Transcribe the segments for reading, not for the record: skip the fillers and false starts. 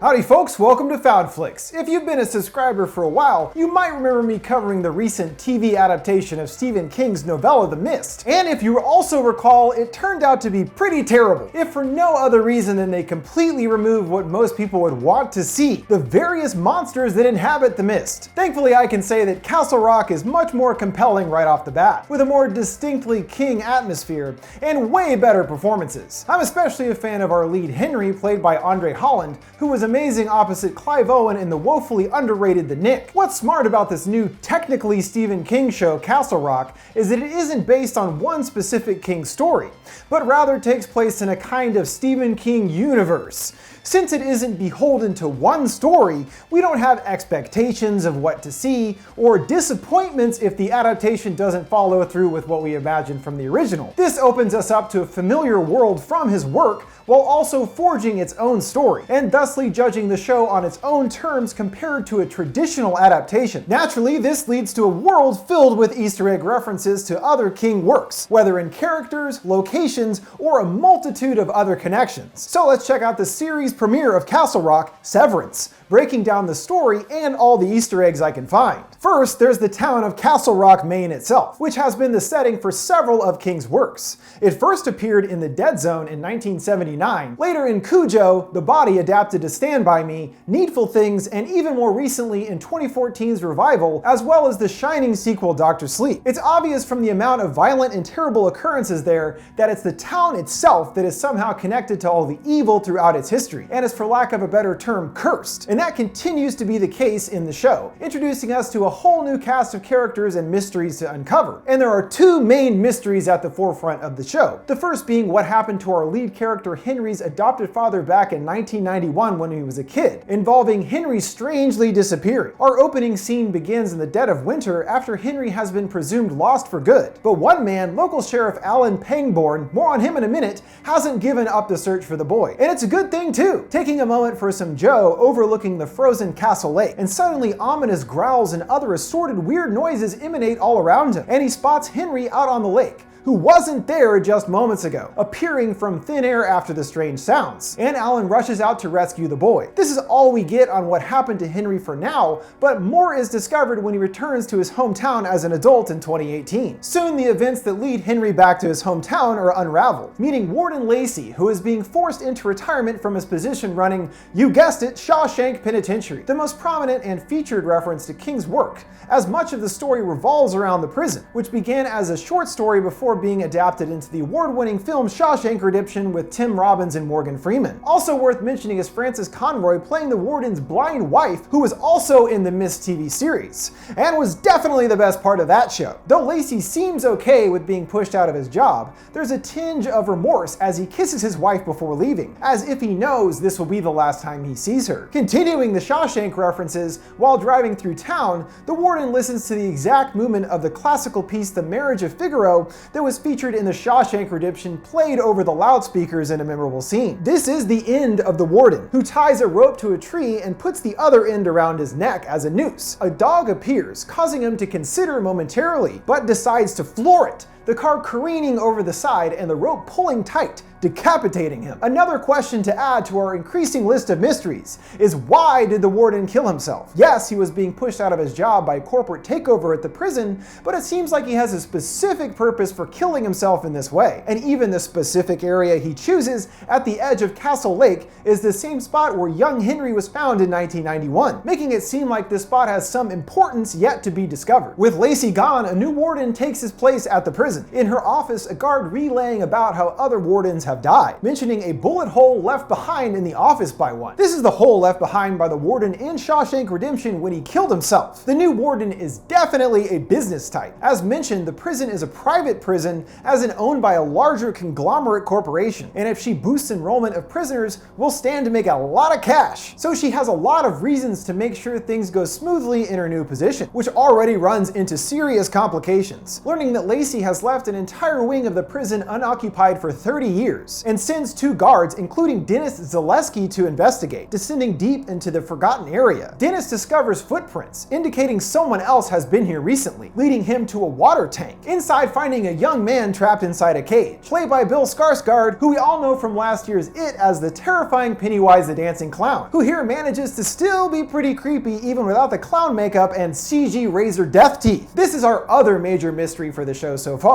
Howdy folks, welcome to FoundFlix. If you've been a subscriber for a while, you might remember me covering the recent TV adaptation of Stephen King's novella The Mist. And if you also recall, it turned out to be pretty terrible, if for no other reason than they completely removed what most people would want to see, the various monsters that inhabit the mist. Thankfully, I can say that Castle Rock is much more compelling right off the bat, with a more distinctly King atmosphere and way better performances. I'm especially a fan of our lead Henry, played by Andre Holland, who was amazing opposite Clive Owen in the woefully underrated The Nick. What's smart about this new, technically Stephen King show, Castle Rock, is that it isn't based on one specific King story, but rather takes place in a kind of Stephen King universe. Since it isn't beholden to one story, we don't have expectations of what to see, or disappointments if the adaptation doesn't follow through with what we imagined from the original. This opens us up to a familiar world from his work, while also forging its own story, and thusly judging the show on its own terms compared to a traditional adaptation. Naturally, this leads to a world filled with Easter egg references to other King works, whether in characters, locations, or a multitude of other connections. So let's check out the series premiere of Castle Rock, Severance, breaking down the story and all the Easter eggs I can find. First, there's the town of Castle Rock, Maine itself, which has been the setting for several of King's works. It first appeared in The Dead Zone in 1979, later in Cujo, The Body adapted to Stand By Me, Needful Things, and even more recently in 2014's Revival, as well as the Shining sequel Dr. Sleep. It's obvious from the amount of violent and terrible occurrences there that it's the town itself that is somehow connected to all the evil throughout its history, and is, for lack of a better term, cursed. And that continues to be the case in the show, introducing us to a whole new cast of characters and mysteries to uncover. And there are two main mysteries at the forefront of the show. The first being what happened to our lead character Henry's adopted father back in 1991 when he was a kid, involving Henry strangely disappearing. Our opening scene begins in the dead of winter after Henry has been presumed lost for good. But one man, local Sheriff Alan Pangborn, more on him in a minute, hasn't given up the search for the boy. And it's a good thing too. Taking a moment for some Joe overlooking the frozen castle lake, and suddenly ominous growls and other assorted weird noises emanate all around him, and he spots Henry out on the lake, who wasn't there just moments ago, appearing from thin air after the strange sounds. And Alan rushes out to rescue the boy. This is all we get on what happened to Henry for now, but more is discovered when he returns to his hometown as an adult in 2018. Soon the events that lead Henry back to his hometown are unraveled, meeting Warden Lacey, who is being forced into retirement from his position running, you guessed it, Shawshank Penitentiary, the most prominent and featured reference to King's work, as much of the story revolves around the prison, which began as a short story before being adapted into the award-winning film Shawshank Redemption with Tim Robbins and Morgan Freeman. Also worth mentioning is Frances Conroy playing the warden's blind wife, who was also in the Mist TV series, and was definitely the best part of that show. Though Lacey seems okay with being pushed out of his job, there's a tinge of remorse as he kisses his wife before leaving, as if he knows this will be the last time he sees her. Continuing the Shawshank references, while driving through town, the warden listens to the exact movement of the classical piece The Marriage of Figaro that was featured in the Shawshank Redemption, played over the loudspeakers in a memorable scene. This is the end of the warden, who ties a rope to a tree and puts the other end around his neck as a noose. A dog appears, causing him to consider momentarily, but decides to floor it, the car careening over the side and the rope pulling tight, decapitating him. Another question to add to our increasing list of mysteries is, why did the warden kill himself? Yes, he was being pushed out of his job by corporate takeover at the prison, but it seems like he has a specific purpose for killing himself in this way. And even the specific area he chooses at the edge of Castle Lake is the same spot where young Henry was found in 1991, making it seem like this spot has some importance yet to be discovered. With Lacey gone, a new warden takes his place at the prison. In her office, a guard relaying about how other wardens have died, mentioning a bullet hole left behind in the office by one. This is the hole left behind by the warden in Shawshank Redemption when he killed himself. The new warden is definitely a business type. As mentioned, the prison is a private prison, as in owned by a larger conglomerate corporation, and if she boosts enrollment of prisoners, will stand to make a lot of cash. So she has a lot of reasons to make sure things go smoothly in her new position, which already runs into serious complications. Learning that Lacey has has left an entire wing of the prison unoccupied for 30 years, and sends 2 guards, including Dennis Zaleski, to investigate. Descending deep into the forgotten area, Dennis discovers footprints, indicating someone else has been here recently, leading him to a water tank. Inside, finding a young man trapped inside a cage, played by Bill Skarsgård, who we all know from last year's It as the terrifying Pennywise the Dancing Clown, who here manages to still be pretty creepy even without the clown makeup and CG razor death teeth. This is our other major mystery for the show so far.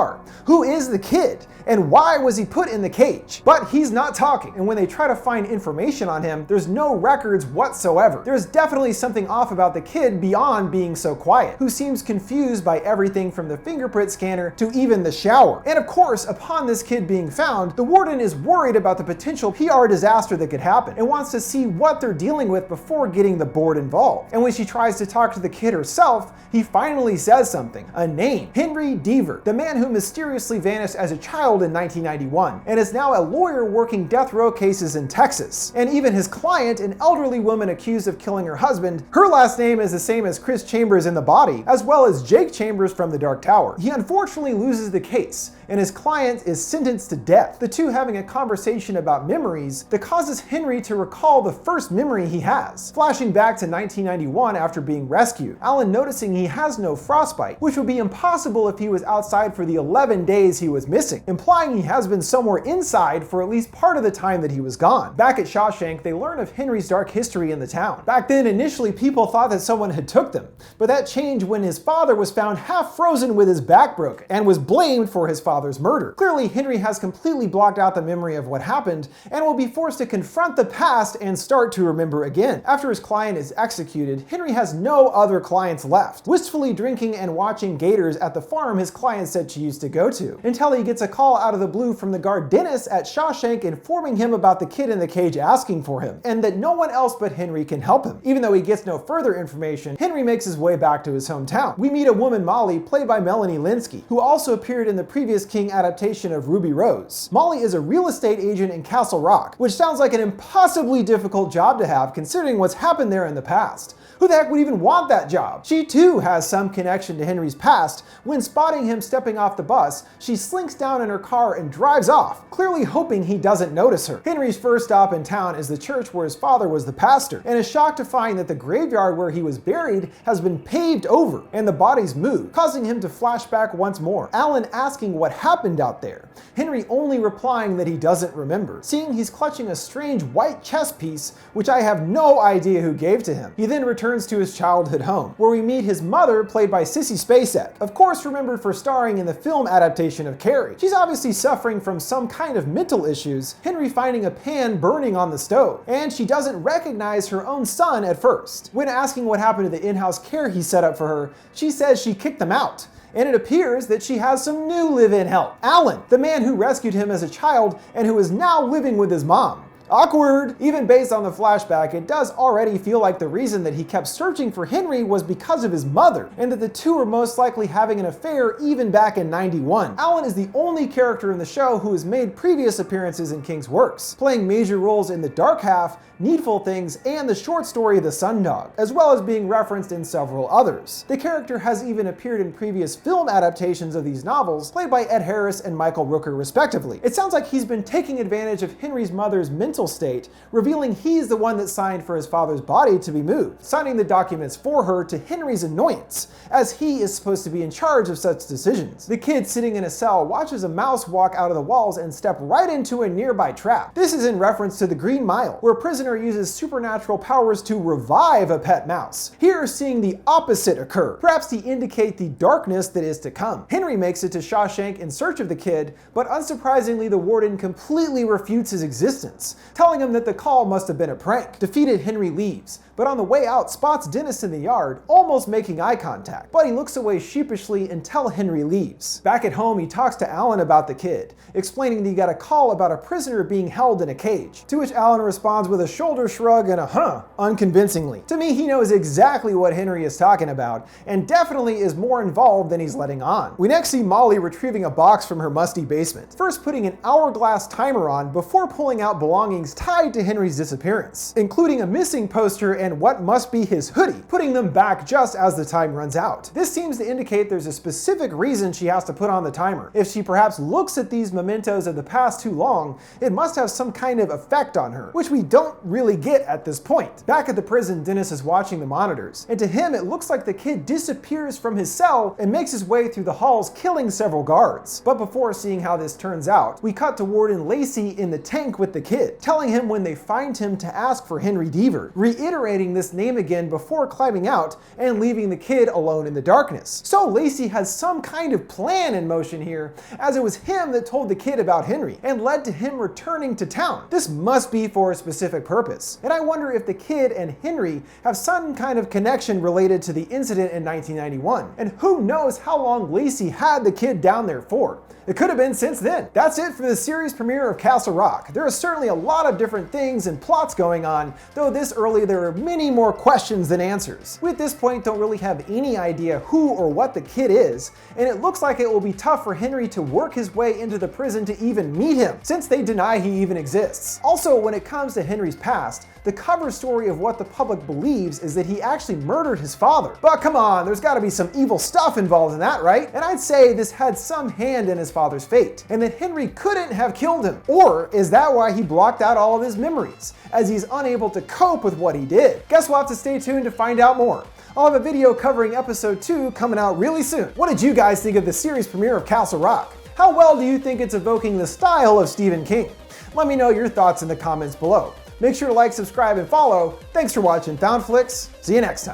Who is the kid? And why was he put in the cage? But he's not talking, and when they try to find information on him, there's no records whatsoever. There's definitely something off about the kid beyond being so quiet, who seems confused by everything from the fingerprint scanner to even the shower. And of course, upon this kid being found, the warden is worried about the potential PR disaster that could happen and wants to see what they're dealing with before getting the board involved. And when she tries to talk to the kid herself, he finally says something, a name, Henry Deaver, the man who mysteriously vanished as a child in 1991 and is now a lawyer working death row cases in Texas. And even his client, an elderly woman accused of killing her husband, her last name is the same as Chris Chambers in The Body, as well as Jake Chambers from The Dark Tower. He unfortunately loses the case, and his client is sentenced to death, the two having a conversation about memories that causes Henry to recall the first memory he has. Flashing back to 1991 after being rescued, Alan noticing he has no frostbite, which would be impossible if he was outside for the 11 days he was missing, implying he has been somewhere inside for at least part of the time that he was gone. Back at Shawshank, they learn of Henry's dark history in the town. Back then, initially people thought that someone had took them, but that changed when his father was found half frozen with his back broken and was blamed for his father's murder. Clearly, Henry has completely blocked out the memory of what happened and will be forced to confront the past and start to remember again. After his client is executed, Henry has no other clients left, wistfully drinking and watching gators at the farm his client said she used to go to, until he gets a call out of the blue from the guard Dennis at Shawshank informing him about the kid in the cage asking for him, and that no one else but Henry can help him. Even though he gets no further information, Henry makes his way back to his hometown. We meet a woman, Molly, played by Melanie Lynskey, who also appeared in the previous King adaptation of Ruby Rose. Molly is a real estate agent in Castle Rock, which sounds like an impossibly difficult job to have considering what's happened there in the past. Who the heck would even want that job? She too has some connection to Henry's past. When spotting him stepping off the bus, she slinks down in her car and drives off, clearly hoping he doesn't notice her. Henry's first stop in town is the church where his father was the pastor, and is shocked to find that the graveyard where he was buried has been paved over and the bodies moved, causing him to flash back once more. Alan asking what happened out there, Henry only replying that he doesn't remember, seeing he's clutching a strange white chess piece which I have no idea who gave to him. He then returns to his childhood home, where we meet his mother, played by Sissy Spacek, of course remembered for starring in the film adaptation of Carrie. She's obviously suffering from some kind of mental issues, Henry finding a pan burning on the stove, and she doesn't recognize her own son at first. When asking what happened to the in-house care he set up for her, she says she kicked them out, and it appears that she has some new live-in help. Alan, the man who rescued him as a child and who is now living with his mom. Awkward! Even based on the flashback, it does already feel like the reason that he kept searching for Henry was because of his mother, and that the two were most likely having an affair even back in 91. Alan is the only character in the show who has made previous appearances in King's works, playing major roles in The Dark Half, Needful Things, and the short story The Sundog, as well as being referenced in several others. The character has even appeared in previous film adaptations of these novels, played by Ed Harris and Michael Rooker respectively. It sounds like he's been taking advantage of Henry's mother's mental state, revealing he's the one that signed for his father's body to be moved, signing the documents for her to Henry's annoyance, as he is supposed to be in charge of such decisions. The kid sitting in a cell watches a mouse walk out of the walls and step right into a nearby trap. This is in reference to The Green Mile, where a prisoner uses supernatural powers to revive a pet mouse. Here, seeing the opposite occur, perhaps to indicate the darkness that is to come. Henry makes it to Shawshank in search of the kid, but unsurprisingly the warden completely refutes his existence, telling him that the call must have been a prank. Defeated, Henry leaves, but on the way out spots Dennis in the yard, almost making eye contact, but he looks away sheepishly until Henry leaves. Back at home, he talks to Alan about the kid, explaining that he got a call about a prisoner being held in a cage, to which Alan responds with a shoulder shrug and a unconvincingly. To me, he knows exactly what Henry is talking about, and definitely is more involved than he's letting on. We next see Molly retrieving a box from her musty basement, first putting an hourglass timer on before pulling out belongings belongings tied to Henry's disappearance, including a missing poster and what must be his hoodie, putting them back just as the time runs out. This seems to indicate there's a specific reason she has to put on the timer. If she perhaps looks at these mementos of the past too long, it must have some kind of effect on her, which we don't really get at this point. Back at the prison, Dennis is watching the monitors, and to him it looks like the kid disappears from his cell and makes his way through the halls, killing several guards. But before seeing how this turns out, we cut to Warden Lacey in the tank with the kid, telling him when they find him to ask for Henry Deaver, reiterating this name again before climbing out and leaving the kid alone in the darkness. So Lacey has some kind of plan in motion here, as it was him that told the kid about Henry and led to him returning to town. This must be for a specific purpose, and I wonder if the kid and Henry have some kind of connection related to the incident in 1991. And who knows how long Lacey had the kid down there for. It could have been since then. That's it for the series premiere of Castle Rock. There are certainly a lot of different things and plots going on, though this early there are many more questions than answers. We at this point don't really have any idea who or what the kid is, and it looks like it will be tough for Henry to work his way into the prison to even meet him, since they deny he even exists. Also, when it comes to Henry's past, the cover story of what the public believes is that he actually murdered his father. But come on, there's gotta be some evil stuff involved in that, right? And I'd say this had some hand in his father's fate, and that Henry couldn't have killed him. Or is that why he blocked out all of his memories, as he's unable to cope with what he did? Guess we'll have to stay tuned to find out more. I'll have a video covering episode 2 coming out really soon. What did you guys think of the series premiere of Castle Rock? How well do you think it's evoking the style of Stephen King? Let me know your thoughts in the comments below. Make sure to like, subscribe, and follow. Thanks for watching FoundFlix. See you next time.